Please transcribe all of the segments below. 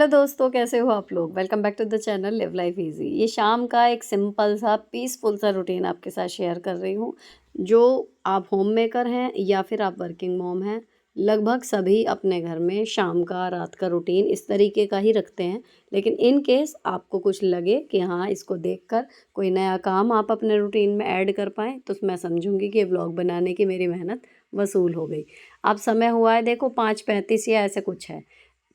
दोस्तों, कैसे हो आप लोग। Welcome back to the channel live life easy. ये शाम का एक सिंपल सा पीसफुल सा रूटीन आपके साथ शेयर कर रही हूँ। जो आप होम मेकर हैं या फिर आप वर्किंग मॉम हैं, लगभग सभी अपने घर में शाम का रात का रूटीन इस तरीके का ही रखते हैं। लेकिन इन केस आपको कुछ लगे कि हाँ, इसको देखकर कोई नया काम आप अपने रूटीन में ऐड कर पाएँ, तो मैं समझूंगी कि ये ब्लॉग बनाने की मेरी मेहनत वसूल हो गई। अब समय हुआ है, देखो 5:35 या ऐसे कुछ है।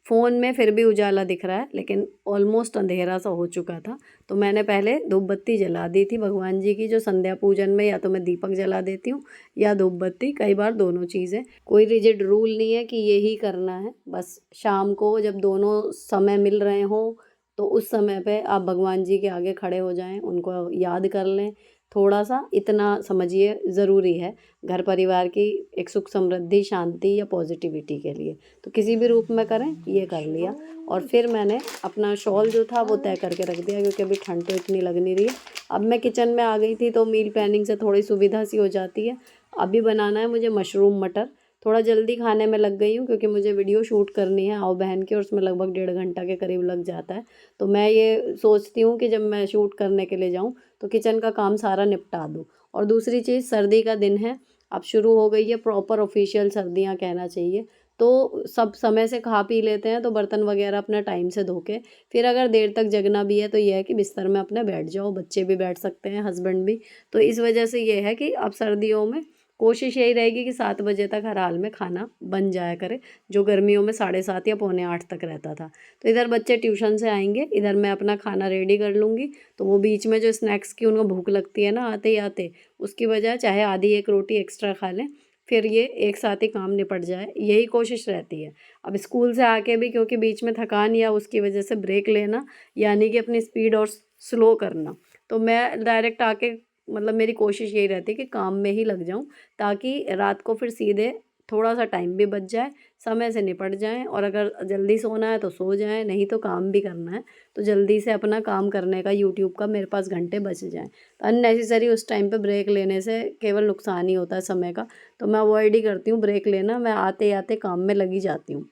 फ़ोन में फिर भी उजाला दिख रहा है, लेकिन ऑलमोस्ट अंधेरा सा हो चुका था। तो मैंने पहले धूप बत्ती जला दी थी भगवान जी की, जो संध्या पूजन में या तो मैं दीपक जला देती हूँ या धूप बत्ती, कई बार दोनों चीज़ें। कोई रिजिड रूल नहीं है कि यही करना है। बस शाम को जब दोनों समय मिल रहे हों, तो उस समय पे आप भगवान जी के आगे खड़े हो जाएँ, उनको याद कर लें। थोड़ा-सा इतना समझिए ज़रूरी है घर परिवार की एक सुख समृद्धि, शांति या पॉजिटिविटी के लिए। तो किसी भी रूप में करें, ये कर लिया। और फिर मैंने अपना शॉल जो था वो तय करके रख दिया, क्योंकि अभी ठंड तो इतनी लग नहीं रही है। अब मैं किचन में आ गई थी, तो मील प्लानिंग से थोड़ी सुविधा सी हो जाती है। अभी बनाना है मुझे मशरूम मटर। थोड़ा जल्दी खाने में लग गई हूँ, क्योंकि मुझे वीडियो शूट करनी है आओ बहन की, और उसमें लगभग 1.5 घंटा के करीब लग जाता है। तो मैं ये सोचती हूँ कि जब मैं शूट करने के लिए जाऊँ, तो किचन का काम सारा निपटा दूँ। और दूसरी चीज़, सर्दी का दिन है, अब शुरू हो गई है प्रॉपर ऑफिशियल सर्दियाँ कहना चाहिए। तो सब समय से खा पी लेते हैं, तो बर्तन वगैरह अपना टाइम से धो के, फिर अगर देर तक जगना भी है तो ये है कि बिस्तर में अपने बैठ जाओ, बच्चे भी बैठ सकते हैं, हस्बैंड भी। तो इस वजह से ये है कि अब सर्दियों में कोशिश यही रहेगी कि 7 बजे तक हर हाल में खाना बन जाया करे, जो गर्मियों में 7:30 या पौने 8 तक रहता था। तो इधर बच्चे ट्यूशन से आएंगे, इधर मैं अपना खाना रेडी कर लूँगी। तो वो बीच में जो स्नैक्स की उनको भूख लगती है ना आते ही आते, उसकी बजाय चाहे आधी एक रोटी एक्स्ट्रा खा लें, फिर ये एक साथ ही काम निपट जाए, यही कोशिश रहती है। अब स्कूल से आके भी क्योंकि बीच में थकान या उसकी वजह से ब्रेक लेना, यानी कि अपनी स्पीड और स्लो करना, तो मैं डायरेक्ट आके मतलब मेरी कोशिश यही रहती है कि काम में ही लग जाऊं, ताकि रात को फिर सीधे थोड़ा सा टाइम भी बच जाए, समय से निपट जाएं। और अगर जल्दी सोना है तो सो जाएं, नहीं तो काम भी करना है तो जल्दी से अपना काम करने का यूट्यूब का मेरे पास घंटे बच जाएं। तो अननेसेसरी उस टाइम पे ब्रेक लेने से केवल नुकसान ही होता है समय का। तो मैं अवॉइड ही करती हूँ ब्रेक लेना, मैं आते आते काम में लगी जाती हूँ।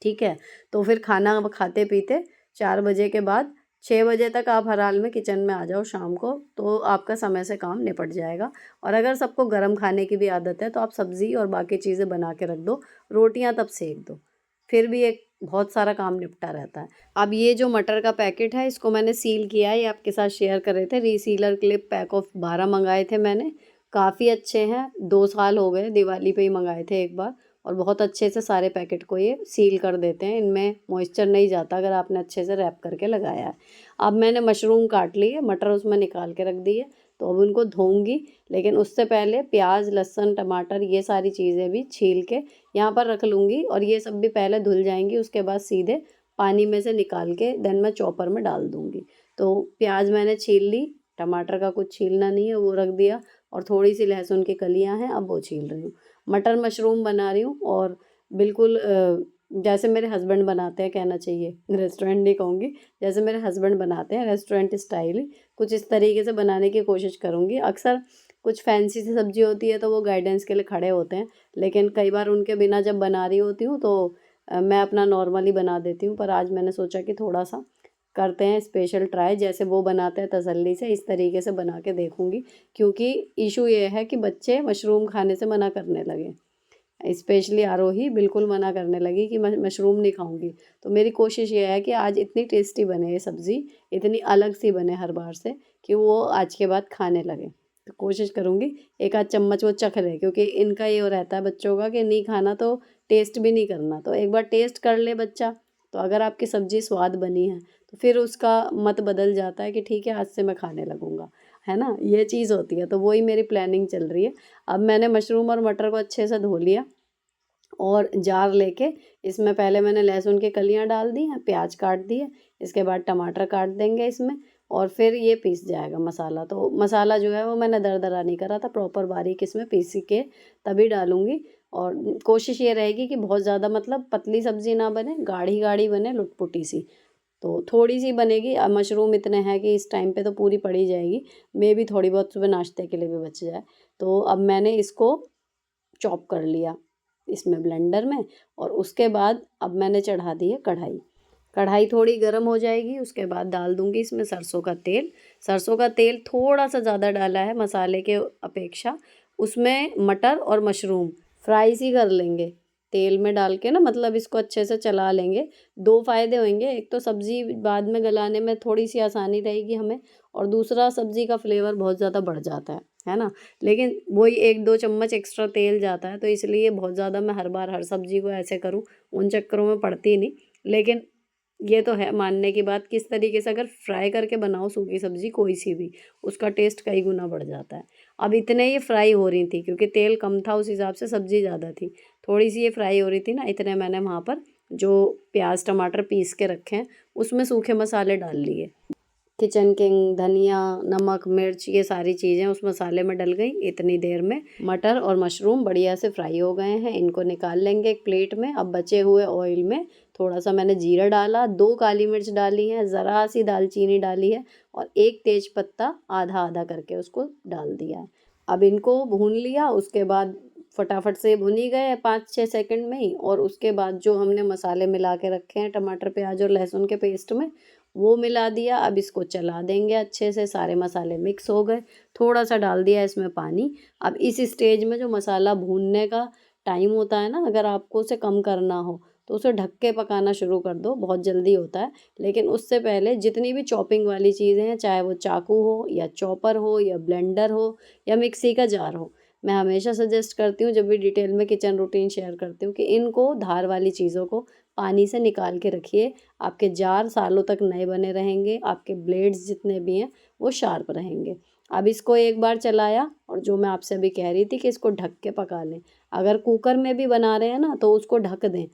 ठीक है। तो फिर खाना खाते पीते 4 बजे के बाद 6 बजे तक आप हर हाल में किचन में आ जाओ शाम को, तो आपका समय से काम निपट जाएगा। और अगर सबको गर्म खाने की भी आदत है, तो आप सब्ज़ी और बाकी चीज़ें बना के रख दो, रोटियां तब सेक दो, फिर भी एक बहुत सारा काम निपटा रहता है। अब ये जो मटर का पैकेट है, इसको मैंने सील किया है, ये आपके साथ शेयर कर रहे थे। रीसीलर क्लिप पैक ऑफ 12 मंगाए थे मैंने, काफ़ी अच्छे हैं। 2 साल हो गए, दिवाली पे ही मंगाए थे एक बार। और बहुत अच्छे से सारे पैकेट को ये सील कर देते हैं, इनमें मॉइस्चर नहीं जाता अगर आपने अच्छे से रैप करके लगाया है। अब मैंने मशरूम काट ली है, मटर उसमें निकाल के रख दी है, तो अब उनको धोऊंगी। लेकिन उससे पहले प्याज, लहसुन, टमाटर, ये सारी चीज़ें भी छील के यहाँ पर रख लूँगी, और ये सब भी पहले धुल जाएंगी। उसके बाद सीधे पानी में से निकाल के देन मैं चॉपर में डाल दूँगी। तो प्याज मैंने छील ली, टमाटर का कुछ छीलना नहीं है वो रख दिया, और थोड़ी सी लहसुन की कलियाँ हैं, अब वो छील रही हूँ। मटर मशरूम बना रही हूँ, और बिल्कुल जैसे मेरे हस्बैंड बनाते हैं कहना चाहिए, रेस्टोरेंट नहीं कहूँगी, जैसे मेरे हस्बैंड बनाते हैं रेस्टोरेंट स्टाइल ही कुछ इस तरीके से बनाने की कोशिश करूँगी। अक्सर कुछ फैंसी सी सब्जी होती है तो वो गाइडेंस के लिए खड़े होते हैं, लेकिन कई बार उनके बिना जब बना रही होती हूँ तो मैं अपना नॉर्मली बना देती हूँ। पर आज मैंने सोचा कि थोड़ा सा करते हैं स्पेशल ट्राई, जैसे वो बनाते हैं तसल्ली से इस तरीके से बना के देखूँगी। क्योंकि इशू ये है कि बच्चे मशरूम खाने से मना करने लगे, स्पेशली आरोही बिल्कुल मना करने लगी कि मैं मशरूम नहीं खाऊंगी। तो मेरी कोशिश ये है कि आज इतनी टेस्टी बने ये सब्ज़ी, इतनी अलग सी बने हर बार से, कि वो आज के बाद खाने लगे। तो कोशिश करूँगी एक आध चम्मच वो चख ले, क्योंकि इनका ये रहता है बच्चों का कि नहीं खाना तो टेस्ट भी नहीं करना। तो एक बार टेस्ट कर ले बच्चा, तो अगर आपकी सब्ज़ी स्वाद बनी है तो फिर उसका मत बदल जाता है कि ठीक है आज से मैं खाने लगूँगा, है ना, ये चीज़ होती है। तो वही मेरी प्लानिंग चल रही है। अब मैंने मशरूम और मटर को अच्छे से धो लिया, और जार लेके इसमें पहले मैंने लहसुन की कलियां डाल दी हैं, प्याज काट दिए, इसके बाद टमाटर काट देंगे इसमें, और फिर ये पीस जाएगा मसाला। तो मसाला जो है वो मैंने दरदरा नहीं करा था, प्रॉपर बारीक इसमें पीस के तभी डालूंगी। और कोशिश ये रहेगी कि बहुत ज़्यादा मतलब पतली सब्जी ना बने, गाढ़ी गाढ़ी बने, लुटपुटी सी। तो थोड़ी सी बनेगी, अब मशरूम इतने हैं कि इस टाइम पे तो पूरी पड़ी जाएगी, मे भी थोड़ी बहुत सुबह नाश्ते के लिए भी बच जाए। तो अब मैंने इसको चॉप कर लिया इसमें ब्लेंडर में, और उसके बाद अब मैंने चढ़ा दी है कढ़ाई। कढ़ाई थोड़ी गर्म हो जाएगी, उसके बाद डाल दूँगी इसमें सरसों का तेल। सरसों का तेल थोड़ा-सा ज़्यादा डाला है मसाले के अपेक्षा। उसमें मटर और मशरूम फ्राई सी कर लेंगे तेल में डाल के ना, मतलब इसको अच्छे से चला लेंगे। 2 फ़ायदे होंगे, एक तो सब्ज़ी बाद में गलाने में थोड़ी-सी आसानी रहेगी हमें, और दूसरा सब्ज़ी का फ्लेवर बहुत ज़्यादा बढ़ जाता है ना? लेकिन वही 1-2 चम्मच एक्स्ट्रा तेल जाता है, तो इसलिए बहुत ज़्यादा मैं हर बार हर सब्ज़ी को ऐसे करूँ, उन चक्करों में पड़ती नहीं। लेकिन ये तो है मानने की बात, किस तरीके से अगर फ्राई करके बनाओ सूखी सब्जी कोई सी भी, उसका टेस्ट कई गुना बढ़ जाता है। अब इतने ये फ्राई हो रही थी क्योंकि तेल कम था, उस हिसाब से सब्जी ज़्यादा थी, थोड़ी सी ये फ्राई हो रही थी ना, इतने मैंने वहाँ पर जो प्याज टमाटर पीस के रखे हैं उसमें सूखे मसाले डाल लिए। किचन किंग, धनिया, नमक, मिर्च, ये सारी चीज़ें उस मसाले में डल गई। इतनी देर में मटर और मशरूम बढ़िया से फ्राई हो गए हैं, इनको निकाल लेंगे एक प्लेट में। अब बचे हुए ऑयल में थोड़ा सा मैंने जीरा डाला, 2 काली मिर्च डाली हैं, ज़रा सी दालचीनी डाली है और 1 तेज पत्ता आधा-आधा करके उसको डाल दिया है। अब इनको भून लिया, उसके बाद फटाफट से भुन ही गए 5-6 सेकंड में ही, और उसके बाद जो हमने मसाले मिला के रखे हैं टमाटर, प्याज और लहसुन के पेस्ट में, वो मिला दिया। अब इसको चला देंगे अच्छे से, सारे मसाले मिक्स हो गए। थोड़ा सा डाल दिया इसमें पानी। अब इस स्टेज में जो मसाला भूनने का टाइम होता है ना, अगर आपको उसे कम करना हो तो उसे ढक के पकाना शुरू कर दो, बहुत जल्दी होता है। लेकिन उससे पहले जितनी भी चॉपिंग वाली चीज़ें हैं, चाहे वो चाकू हो या चॉपर हो या ब्लेंडर हो या मिक्सी का जार हो, मैं हमेशा सजेस्ट करती हूँ जब भी डिटेल में किचन रूटीन शेयर करती हूँ कि इनको, धार वाली चीज़ों को पानी से निकाल के रखिए। आपके जार सालों तक नए बने रहेंगे, आपके ब्लेड्स जितने भी हैं वो शार्प रहेंगे। अब इसको एक बार चलाया, और जो मैं आपसे अभी कह रही थी कि इसको ढक के पका लें। अगर कुकर में भी बना रहे हैं ना तो उसको ढक दें,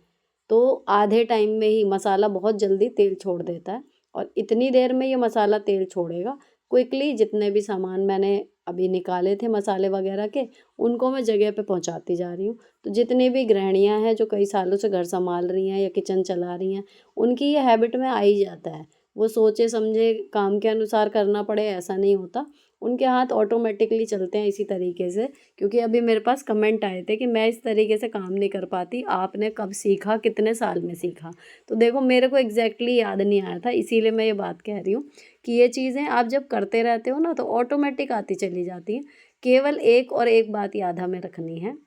तो आधे टाइम में ही मसाला बहुत जल्दी तेल छोड़ देता है, और इतनी देर में ये मसाला तेल छोड़ेगा। क्विकली जितने भी सामान मैंने अभी निकाले थे मसाले वगैरह के, उनको मैं जगह पे पहुंचाती जा रही हूँ। तो जितनी भी गृहिणियाँ हैं जो कई सालों से घर संभाल रही हैं या किचन चला रही हैं, उनकी ये हैबिट में आ ही जाता है। वो सोचे समझे काम के अनुसार करना पड़े ऐसा नहीं होता, उनके हाथ ऑटोमेटिकली चलते हैं इसी तरीके से। क्योंकि अभी मेरे पास कमेंट आए थे कि मैं इस तरीके से काम नहीं कर पाती, आपने कब सीखा, कितने साल में सीखा? तो देखो मेरे को एग्जैक्टली याद नहीं आया था, इसीलिए मैं ये बात कह रही हूँ कि ये चीज़ें आप जब करते रहते हो ना तो ऑटोमेटिक आती चली जाती हैं। केवल एक और एक बात याद हमें रखनी है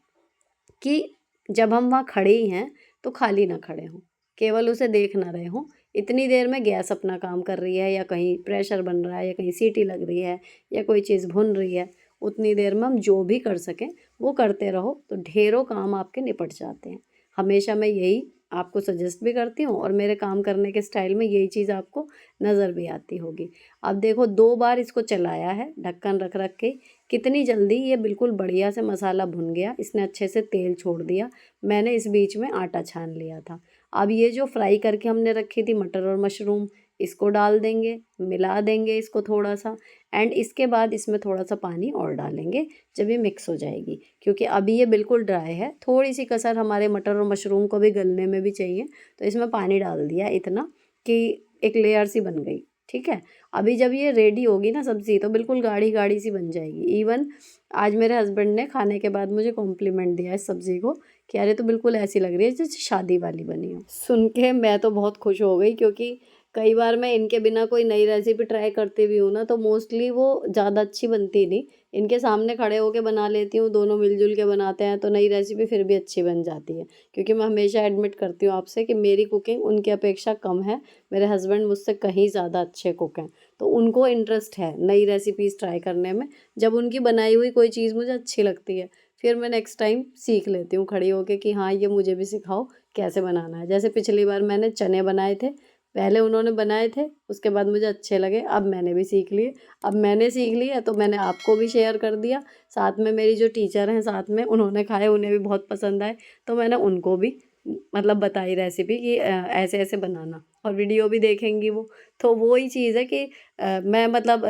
कि जब हम वहाँ खड़े ही हैं तो खाली ना खड़े हों, केवल उसे देख ना रहे हों। इतनी देर में गैस अपना काम कर रही है, या कहीं प्रेशर बन रहा है, या कहीं सीटी लग रही है, या कोई चीज़ भुन रही है, उतनी देर में हम जो भी कर सकें वो करते रहो, तो ढेरों काम आपके निपट जाते हैं। हमेशा मैं यही आपको सजेस्ट भी करती हूँ, और मेरे काम करने के स्टाइल में यही चीज़ आपको नज़र भी आती होगी। अब देखो 2 बार इसको चलाया है ढक्कन रख रख के, कितनी जल्दी ये बिल्कुल बढ़िया से मसाला भुन गया, इसने अच्छे से तेल छोड़ दिया। मैंने इस बीच में आटा छान लिया था। अब ये जो फ्राई करके हमने रखी थी मटर और मशरूम, इसको डाल देंगे, मिला देंगे इसको थोड़ा सा, एंड इसके बाद इसमें थोड़ा सा पानी और डालेंगे जब ये मिक्स हो जाएगी, क्योंकि अभी ये बिल्कुल ड्राई है। थोड़ी सी कसर हमारे मटर और मशरूम को भी गलने में भी चाहिए, तो इसमें पानी डाल दिया इतना कि एक लेयर सी बन गई। ठीक है, अभी जब ये रेडी होगी ना सब्ज़ी, तो बिल्कुल गाढ़ी गाढ़ी सी बन जाएगी। इवन आज मेरे हस्बैंड ने खाने के बाद मुझे कॉम्प्लीमेंट दिया इस सब्ज़ी को कि अरे तो बिल्कुल ऐसी लग रही है जैसे शादी वाली बनी हो। सुन के मैं तो बहुत खुश हो गई, क्योंकि कई बार मैं इनके बिना कोई नई रेसिपी ट्राई करती भी हूँ ना तो मोस्टली वो ज़्यादा अच्छी बनती नहीं। इनके सामने खड़े होके बना लेती हूँ, दोनों मिलजुल के बनाते हैं तो नई रेसिपी फिर भी अच्छी बन जाती है। क्योंकि मैं हमेशा एडमिट करती हूँ आपसे कि मेरी कुकिंग उनकी अपेक्षा कम है। मेरे हस्बैंड मुझसे कहीं ज़्यादा अच्छे कुक हैं, तो उनको इंटरेस्ट है नई रेसिपीज़ ट्राई करने में। जब उनकी बनाई हुई कोई चीज़ मुझे अच्छी लगती है, फिर मैं नेक्स्ट टाइम सीख लेती हूँ खड़ी होके कि हाँ ये मुझे भी सिखाओ कैसे बनाना है। जैसे पिछली बार मैंने चने बनाए थे, पहले उन्होंने बनाए थे, उसके बाद मुझे अच्छे लगे, अब मैंने भी सीख लिए। अब मैंने सीख लिया तो मैंने आपको भी शेयर कर दिया। साथ में मेरी जो टीचर हैं साथ में, उन्होंने खाए, उन्हें भी बहुत पसंद आए, तो मैंने उनको भी मतलब बताई रेसिपी कि ऐसे ऐसे बनाना, और वीडियो भी देखेंगी वो। तो वो ही चीज़ है कि मैं मतलब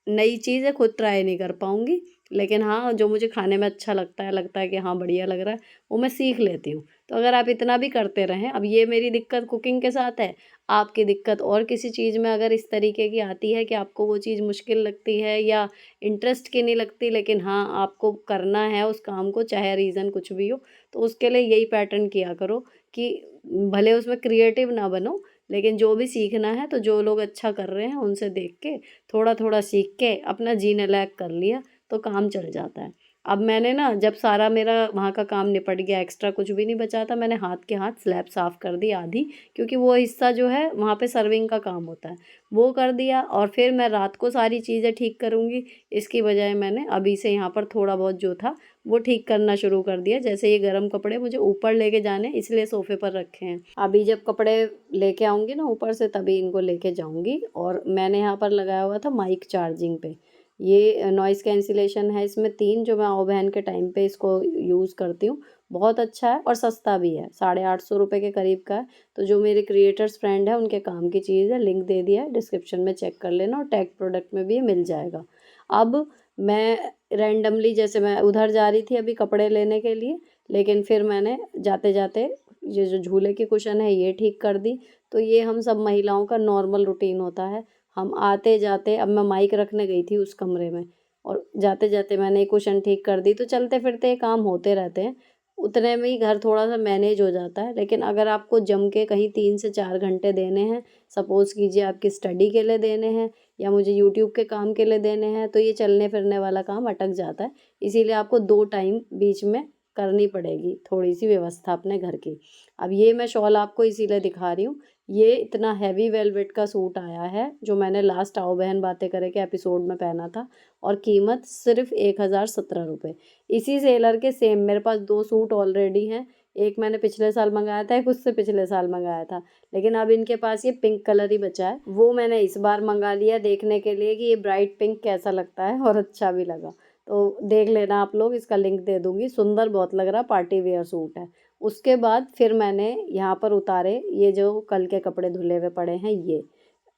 नई चीज़ें खुद ट्राई नहीं कर पाऊँगी, लेकिन हाँ जो मुझे खाने में अच्छा लगता है कि हाँ बढ़िया लग रहा है, वो मैं सीख लेती हूँ। तो अगर आप इतना भी करते रहें, अब ये मेरी दिक्कत कुकिंग के साथ है, आपकी दिक्कत और किसी चीज़ में अगर इस तरीके की आती है कि आपको वो चीज़ मुश्किल लगती है या इंटरेस्ट की नहीं लगती, लेकिन हाँ आपको करना है उस काम को, चाहे रीज़न कुछ भी हो, तो उसके लिए यही पैटर्न किया करो कि भले उसमें क्रिएटिव ना बनो, लेकिन जो भी सीखना है तो जो लोग अच्छा कर रहे हैं उनसे देख के थोड़ा थोड़ा सीख के अपना जीने लायक कर लिया तो काम चल जाता है। अब मैंने ना जब सारा मेरा वहाँ का काम निपट गया, एक्स्ट्रा कुछ भी नहीं बचा था, मैंने हाथ के हाथ स्लैब साफ़ कर दी आधी, क्योंकि वो हिस्सा जो है वहाँ पे सर्विंग का काम होता है, वो कर दिया। और फिर मैं रात को सारी चीज़ें ठीक करूँगी, इसकी बजाय मैंने अभी से यहाँ पर थोड़ा बहुत जो था वो ठीक करना शुरू कर दिया। जैसे ये गर्म कपड़े मुझे ऊपर लेके जाने, इसलिए सोफ़े पर रखे हैं। अभी जब कपड़े लेके आऊँगी ना ऊपर से, तभी इनको लेके जाऊँगी। और मैंने यहाँ पर लगाया हुआ था माइक चार्जिंग पे, ये नॉइज़ कैंसिलेशन है इसमें 3, जो मैं आओ-बहन के टाइम पे इसको यूज़ करती हूँ। बहुत अच्छा है और सस्ता भी है, 850 रुपये के करीब का है। तो जो मेरे क्रिएटर्स फ्रेंड है उनके काम की चीज़ है, लिंक दे दिया है, डिस्क्रिप्शन में चेक कर लेना और टैग प्रोडक्ट में भी ये मिल जाएगा। अब मैं रैंडमली, जैसे मैं उधर जा रही थी अभी कपड़े लेने के लिए, लेकिन फिर मैंने जाते-जाते ये जो झूले की कुशन है ये ठीक कर दी। तो ये हम सब महिलाओं का नॉर्मल रूटीन होता है। हम आते-जाते, अब मैं माइक रखने गई थी उस कमरे में और जाते-जाते मैंने कुशन ठीक कर दी, तो चलते-फिरते ये काम होते रहते हैं। उतने में ही घर थोड़ा-सा मैनेज हो जाता है। लेकिन अगर आपको जम के कहीं 3 से 4 घंटे देने हैं, सपोज़ कीजिए आपकी स्टडी के लिए देने हैं या मुझे यूट्यूब के काम के लिए देने हैं, तो ये चलने-फिरने वाला काम अटक जाता है। इसीलिए आपको 2 टाइम बीच में करनी पड़ेगी थोड़ी-सी व्यवस्था अपने घर की। अब ये मैं शॉल आपको इसीलिए दिखा रही हूँ, ये इतना हेवी वेलवेट का सूट आया है, जो मैंने लास्ट आओ बहन बातें करें के एपिसोड में पहना था, और कीमत सिर्फ़ 1017 रुपये। इसी सेलर के सेम मेरे पास 2 सूट ऑलरेडी हैं, एक मैंने पिछले साल मँगाया था, एक उससे पिछले साल मँगाया था। लेकिन अब इनके पास ये पिंक कलर ही बचा है, वो मैंने इस बार मँगा लिया देखने के लिए कि ये ब्राइट पिंक कैसा लगता है, और अच्छा भी लगा। तो देख लेना आप लोग, इसका लिंक दे दूँगी, सुंदर बहुत लग रहा, पार्टी वियर सूट है। उसके बाद फिर मैंने यहाँ पर उतारे ये जो कल के कपड़े धुले हुए पड़े हैं ये।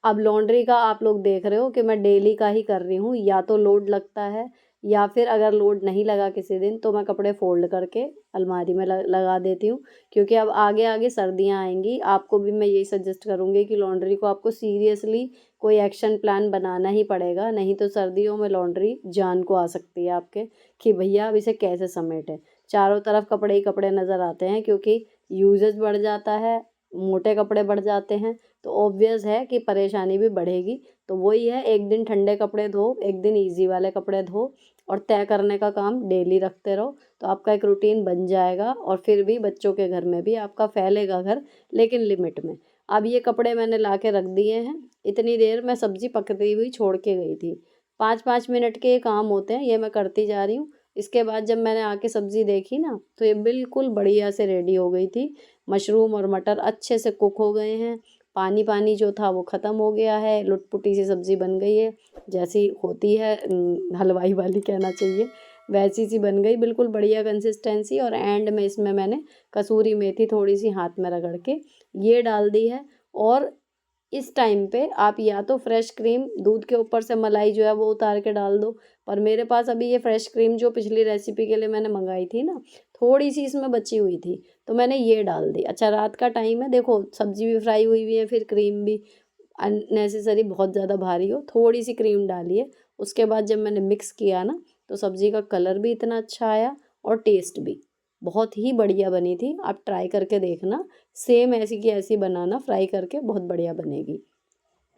अब लॉन्ड्री का आप लोग देख रहे हो कि मैं डेली का ही कर रही हूँ, या तो लोड लगता है या फिर अगर लोड नहीं लगा किसी दिन तो मैं कपड़े फ़ोल्ड करके अलमारी में लगा देती हूँ। क्योंकि अब आगे-आगे सर्दियाँ आएँगी, आपको भी मैं यही सजेस्ट करूँगी कि लॉन्ड्री को आपको सीरियसली कोई एक्शन प्लान बनाना ही पड़ेगा, नहीं तो सर्दियों में लॉन्ड्री जान को आ सकती है आपके, कि भैया अब इसे कैसे समेटें। चारों तरफ कपड़े ही कपड़े नज़र आते हैं, क्योंकि यूजेज बढ़ जाता है, मोटे कपड़े बढ़ जाते हैं, तो ऑब्वियस है कि परेशानी भी बढ़ेगी। तो वही है, एक दिन ठंडे कपड़े धो, एक दिन ईज़ी वाले कपड़े धो, और तय करने का काम डेली रखते रहो, तो आपका एक रूटीन बन जाएगा। और फिर भी बच्चों के घर में भी आपका फैलेगा घर, लेकिन लिमिट में। अब ये कपड़े मैंने ला के रख दिए हैं, इतनी देर मैं सब्ज़ी पकती हुई छोड़ के गई थी। 5-5 मिनट के ये काम होते हैं, ये मैं करती जा रही हूँ। इसके बाद जब मैंने आके सब्ज़ी देखी ना, तो ये बिल्कुल बढ़िया से रेडी हो गई थी। मशरूम और मटर अच्छे से कुक हो गए हैं, पानी-पानी जो था वो ख़त्म हो गया है, लुट-पुटी सी सब्ज़ी बन गई है, जैसी होती है हलवाई वाली कहना चाहिए, वैसी सी बन गई, बिल्कुल बढ़िया कंसिस्टेंसी। और एंड में इसमें मैंने कसूरी मेथी थोड़ी-सी हाथ में रगड़ के ये डाल दी है। और इस टाइम पे आप या तो फ्रेश क्रीम, दूध के ऊपर से मलाई जो है वो उतार के डाल दो, पर मेरे पास अभी ये फ्रेश क्रीम जो पिछली रेसिपी के लिए मैंने मंगाई थी ना, थोड़ी-सी इसमें बची हुई थी, तो मैंने ये डाल दी। अच्छा, रात का टाइम है, देखो सब्ज़ी भी फ्राई हुई हुई है, फिर क्रीम भी अननेसेसरी बहुत ज़्यादा भारी हो, थोड़ी-सी क्रीम डाली है। उसके बाद जब मैंने मिक्स किया ना, तो सब्ज़ी का कलर भी इतना अच्छा आया और टेस्ट भी बहुत ही बढ़िया बनी थी। आप ट्राई करके देखना, सेम ऐसी की ऐसी बनाना, फ्राई करके बहुत बढ़िया बनेगी।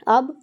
अब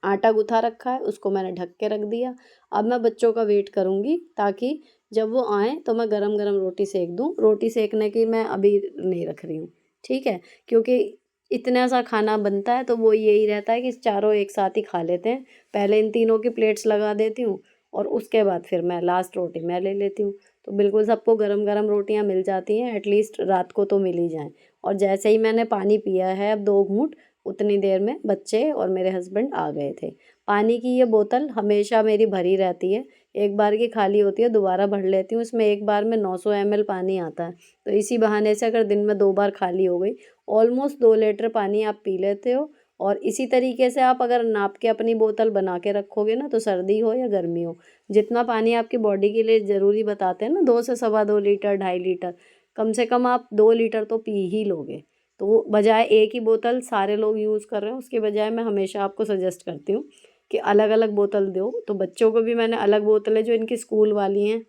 आटा गूँथा रखा है, उसको मैंने ढक के रख दिया। अब मैं बच्चों का वेट करूँगी, ताकि जब वो आएँ तो मैं गरम-गरम रोटी सेक दूँ। रोटी सेकने की मैं अभी नहीं रख रही हूँ, ठीक है? क्योंकि इतना सा खाना बनता है तो वो यही रहता है कि चारों एक साथ ही खा लेते हैं। पहले इन तीनों की प्लेट्स लगा देती हूँ और उसके बाद फिर मैं लास्ट रोटी मैं ले लेती हूँ। तो बिल्कुल सबको गरम-गरम रोटियाँ मिल जाती हैं, एटलीस्ट रात को तो मिल ही जाएँ। और जैसे ही मैंने पानी पिया है अब 2 घूँट, उतनी देर में बच्चे और मेरे हस्बैंड आ गए थे। पानी की ये बोतल हमेशा मेरी भरी रहती है, एक बार की खाली होती है दोबारा भर लेती हूँ। इसमें एक बार में 900 ml पानी आता है, तो इसी बहाने से अगर दिन में 2 बार खाली हो गई, ऑलमोस्ट 2 लीटर पानी आप पी लेते हो। और इसी तरीके से आप अगर नाप के अपनी बोतल बना के रखोगे ना, तो सर्दी हो या गर्मी हो, जितना पानी आपकी बॉडी के लिए ज़रूरी बताते हैं ना, 2 से सवा 2 लीटर, 2.5 लीटर, कम से कम आप 2 लीटर तो पी ही लोगे। तो बजाय एक ही बोतल सारे लोग यूज़ कर रहे हैं, उसके बजाय मैं हमेशा आपको सजेस्ट करती हूँ कि अलग-अलग बोतल दो। तो बच्चों को भी मैंने अलग बोतलें जो इनकी स्कूल वाली हैं,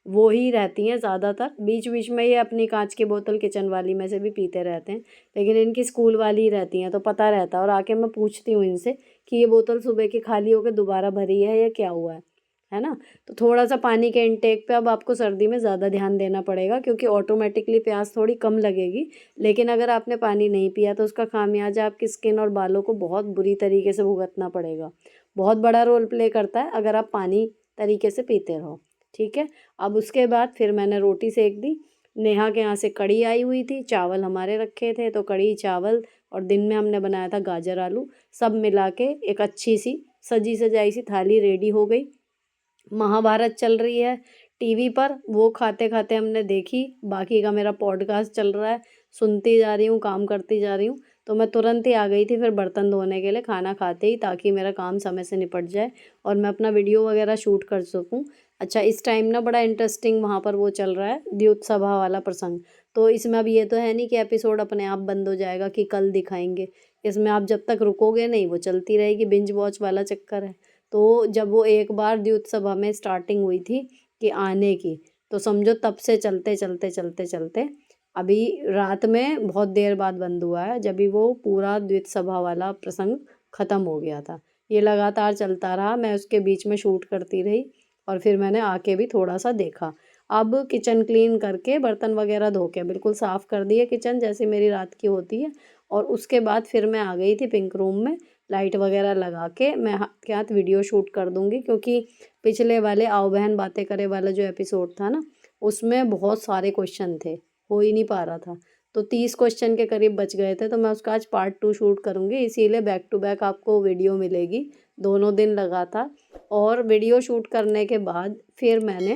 वो ही रहती हैं ज़्यादातर। बीच बीच में ये अपनी कांच की बोतल किचन वाली में से भी पीते रहते हैं, लेकिन इनकी स्कूल वाली ही रहती हैं तो पता रहता है। और आके मैं पूछती हूँ इनसे कि ये बोतल सुबह की खाली होकर दोबारा भरी है या क्या हुआ है ना। तो थोड़ा सा पानी के इनटेक पे अब आपको सर्दी में ज़्यादा ध्यान देना पड़ेगा, क्योंकि ऑटोमेटिकली प्यास थोड़ी कम लगेगी, लेकिन अगर आपने पानी नहीं पिया तो उसका खामियाजा आपकी स्किन और बालों को बहुत बुरी तरीके से भुगतना पड़ेगा। बहुत बड़ा रोल प्ले करता है अगर आप पानी तरीके से पीते रहो, ठीक है। अब उसके बाद फिर मैंने रोटी सेक दी। नेहा के यहाँ से कढ़ी आई हुई थी, चावल हमारे रखे थे, तो कढ़ी चावल और दिन में हमने बनाया था गाजर आलू, सब मिला के एक अच्छी सी सजी सजाई सी थाली रेडी हो गई। महाभारत चल रही है टीवी पर, वो खाते खाते हमने देखी। बाकी का मेरा पॉडकास्ट चल रहा है, सुनती जा रही हूँ, काम करती जा रही हूँ। तो मैं तुरंत ही आ गई थी फिर बर्तन धोने के लिए खाना खाते ही, ताकि मेरा काम समय से निपट जाए और मैं अपना वीडियो वगैरह शूट कर सकूँ। अच्छा, इस टाइम ना बड़ा इंटरेस्टिंग वहाँ पर वो चल रहा है द्यूत सभा वाला प्रसंग। तो इसमें अब ये तो है नहीं कि एपिसोड अपने आप बंद हो जाएगा कि कल दिखाएंगे। इसमें आप जब तक रुकोगे नहीं वो चलती रहेगी, बिंज वॉच वाला चक्कर है। तो जब वो एक बार द्यूत सभा में स्टार्टिंग हुई थी कि आने की, तो समझो तब से चलते चलते चलते चलते अभी रात में बहुत देर बाद बंद हुआ है, जब भी वो पूरा द्यूत सभा वाला प्रसंग ख़त्म हो गया था। ये लगातार चलता रहा, मैं उसके बीच में शूट करती रही और फिर मैंने आके भी थोड़ा सा देखा। अब किचन क्लीन करके बर्तन वगैरह धो के बिल्कुल साफ़ कर दिए किचन, जैसे मेरी रात की होती है। और उसके बाद फिर मैं आ गई थी पिंक रूम में, लाइट वगैरह लगा के मैं हाथ के हाथ वीडियो शूट कर दूँगी, क्योंकि पिछले वाले आओ बहन बातें करे वाला जो एपिसोड था ना, उसमें बहुत सारे क्वेश्चन थे, हो ही नहीं पा रहा था। तो 30 क्वेश्चन के करीब बच गए थे, तो मैं उसका आज पार्ट 2 शूट करूँगी, इसीलिए बैक टू बैक आपको वीडियो मिलेगी, दोनों दिन लगा था। और वीडियो शूट करने के बाद फिर मैंने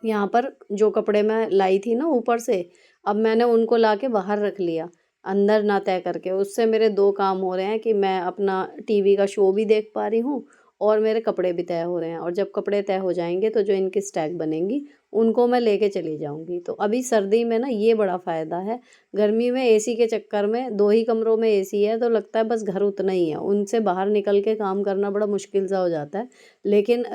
यहाँ पर जो कपड़े मैं लाई थी ना ऊपर से, अब मैंने उनको ला के बाहर रख लिया, अंदर ना तय करके। उससे मेरे 2 काम हो रहे हैं कि मैं अपना टीवी का शो भी देख पा रही हूँ और मेरे कपड़े भी तय हो रहे हैं। और जब कपड़े तय हो जाएंगे तो जो इनकी स्टैक बनेंगी उनको मैं लेके चली जाऊँगी। तो अभी सर्दी में ना ये बड़ा फ़ायदा है। गर्मी में एसी के चक्कर में 2 ही कमरों में एसी है तो लगता है बस घर उतना ही है, उनसे बाहर निकल के काम करना बड़ा मुश्किल सा हो जाता है। लेकिन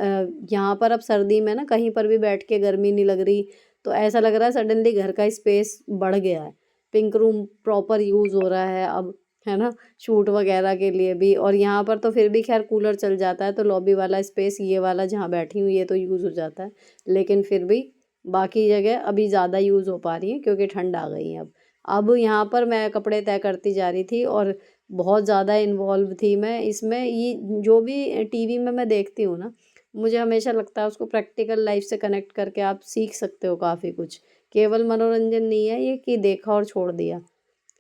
यहाँ पर अब सर्दी में ना कहीं पर भी बैठ के गर्मी नहीं लग रही, तो ऐसा लग रहा है सडनली घर का स्पेस बढ़ गया है। पिंक रूम प्रॉपर यूज़ हो रहा है अब, है ना, शूट वगैरह के लिए भी। और यहाँ पर तो फिर भी खैर कूलर चल जाता है, तो लॉबी वाला स्पेस ये वाला जहाँ बैठी हूँ ये तो यूज़ हो जाता है, लेकिन फिर भी बाकी जगह अभी ज़्यादा यूज़ हो पा रही है क्योंकि ठंड आ गई है अब यहाँ पर मैं कपड़े तय करती जा रही थी और बहुत ज़्यादा इन्वॉल्व थी मैं इसमें। ये जो भी टीवी में मैं देखती हूँ ना, मुझे हमेशा लगता है उसको प्रैक्टिकल लाइफ से कनेक्ट करके आप सीख सकते हो काफ़ी कुछ। केवल मनोरंजन नहीं है ये कि देखा और छोड़ दिया,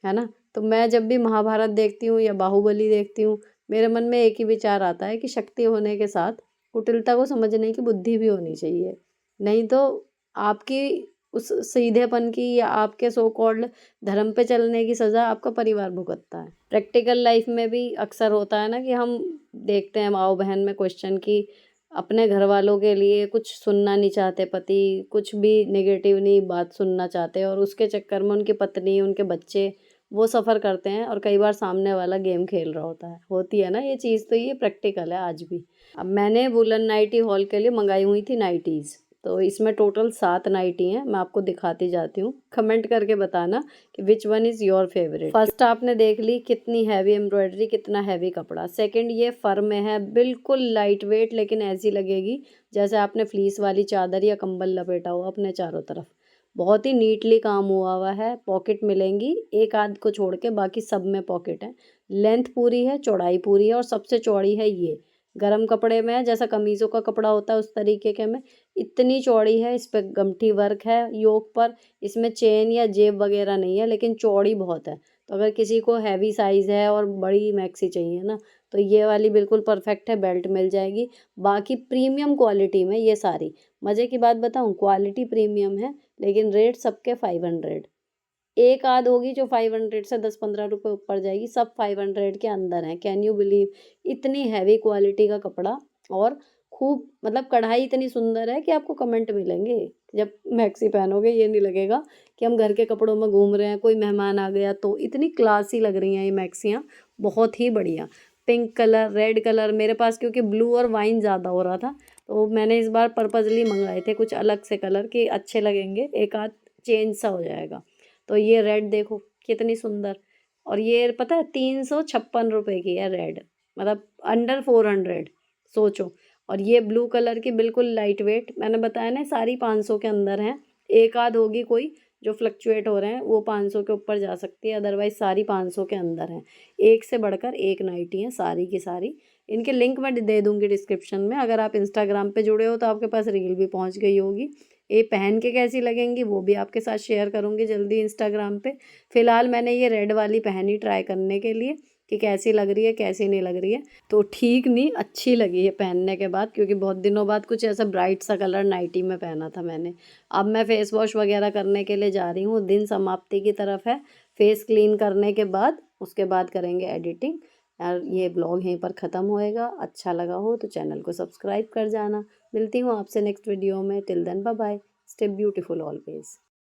है ना। तो मैं जब भी महाभारत देखती हूँ या बाहुबली देखती हूँ, मेरे मन में एक ही विचार आता है कि शक्ति होने के साथ कुटिलता को समझने की बुद्धि भी होनी चाहिए। नहीं तो आपकी उस सीधेपन की या आपके सो कॉल्ड धर्म पे चलने की सज़ा आपका परिवार भुगतता है। प्रैक्टिकल लाइफ में भी अक्सर होता है ना कि हम देखते हैं माँ बहन में क्वेश्चन की अपने घर वालों के लिए कुछ सुनना नहीं चाहते पति, कुछ भी नेगेटिव नहीं बात सुनना चाहते, और उसके चक्कर में उनकी पत्नी, उनके बच्चे वो सफ़र करते हैं और कई बार सामने वाला गेम खेल रहा होता है। होती है ना ये चीज़, तो ये प्रैक्टिकल है आज भी। अब मैंने वुलन नाइटी हॉल के लिए मंगाई हुई थी नाइटीज़, तो इसमें टोटल 7 नाइटी हैं, मैं आपको दिखाती जाती हूँ। कमेंट करके बताना कि which one is your favourite. First आपने देख ली कितनी हैवी एम्ब्रॉयडरी, कितना हैवी कपड़ा। सेकंड ये फर में है, बिल्कुल लाइट वेट, लेकिन ऐसी लगेगी जैसे आपने फ्लीस वाली चादर या कंबल लपेटा हुआ अपने चारों तरफ। बहुत ही नीटली काम हुआ है। पॉकेट मिलेंगी एक आध को छोड़ के, बाकी सब में पॉकेट है। लेंथ पूरी है, चौड़ाई पूरी है, और सबसे चौड़ी है ये गरम कपड़े में है, जैसा कमीज़ों का कपड़ा होता है उस तरीके के में इतनी चौड़ी है। इस पे गमठी वर्क है योक पर, इसमें चेन या जेब वगैरह नहीं है, लेकिन चौड़ी बहुत है। तो अगर किसी को हैवी साइज़ है और बड़ी मैक्सी चाहिए ना, तो ये वाली बिल्कुल परफेक्ट है, बेल्ट मिल जाएगी। बाकी प्रीमियम क्वालिटी में ये सारी, मज़े की बात बताऊँ, क्वालिटी प्रीमियम है लेकिन रेट सबके 500। एक आध होगी जो 500 से 10-15 रुपए ऊपर जाएगी, सब 500 के अंदर हैं। कैन यू बिलीव, इतनी हैवी क्वालिटी का कपड़ा, और खूब मतलब कढ़ाई इतनी सुंदर है कि आपको कमेंट मिलेंगे जब मैक्सी पहनोगे। ये नहीं लगेगा कि हम घर के कपड़ों में घूम रहे हैं, कोई मेहमान आ गया। तो इतनी क्लासी लग रही हैं ये मैक्सियाँ, बहुत ही बढ़िया। पिंक कलर, रेड कलर, मेरे पास क्योंकि ब्लू और वाइन ज़्यादा हो रहा था, तो मैंने इस बार पर्पज़ली मंगाए थे कुछ अलग से कलर कि अच्छे लगेंगे, एक आध चेंज सा हो जाएगा। तो ये रेड देखो कितनी सुंदर, और ये पता है 356 रुपये की है रेड, मतलब अंडर 400, सोचो। और ये ब्लू कलर की बिल्कुल लाइट वेट, मैंने बताया ना सारी 500 के अंदर हैं, एक आध होगी कोई जो फ्लक्चुएट हो रहे हैं वो 500 के ऊपर जा सकती है, अदरवाइज सारी 500 के अंदर हैं। एक से बढ़कर एक नाइटी हैं सारी की सारी। इनके लिंक मैं दे दूंगी डिस्क्रिप्शन में, अगर आप इंस्टाग्राम पे जुड़े हो तो आपके पास रील भी पहुंच गई होगी। ये पहन के कैसी लगेंगी वो भी आपके साथ शेयर करूंगी जल्दी इंस्टाग्राम पे। फिलहाल मैंने ये रेड वाली पहनी ट्राई करने के लिए कि कैसी लग रही है कैसी नहीं लग रही है, तो ठीक नहीं अच्छी लगी है पहनने के बाद, क्योंकि बहुत दिनों बाद कुछ ऐसा ब्राइट सा कलर नाइटी में पहना था मैंने। अब मैं फेस वॉश वगैरह करने के लिए जा रही हूँ, दिन समाप्ति की तरफ है। फेस क्लीन करने के बाद उसके बाद करेंगे एडिटिंग। यार ये ब्लॉग यहीं पर ख़त्म होएगा, अच्छा लगा हो तो चैनल को सब्सक्राइब कर जाना। मिलती हूँ आपसे नेक्स्ट वीडियो में, till then bye bye, stay beautiful always.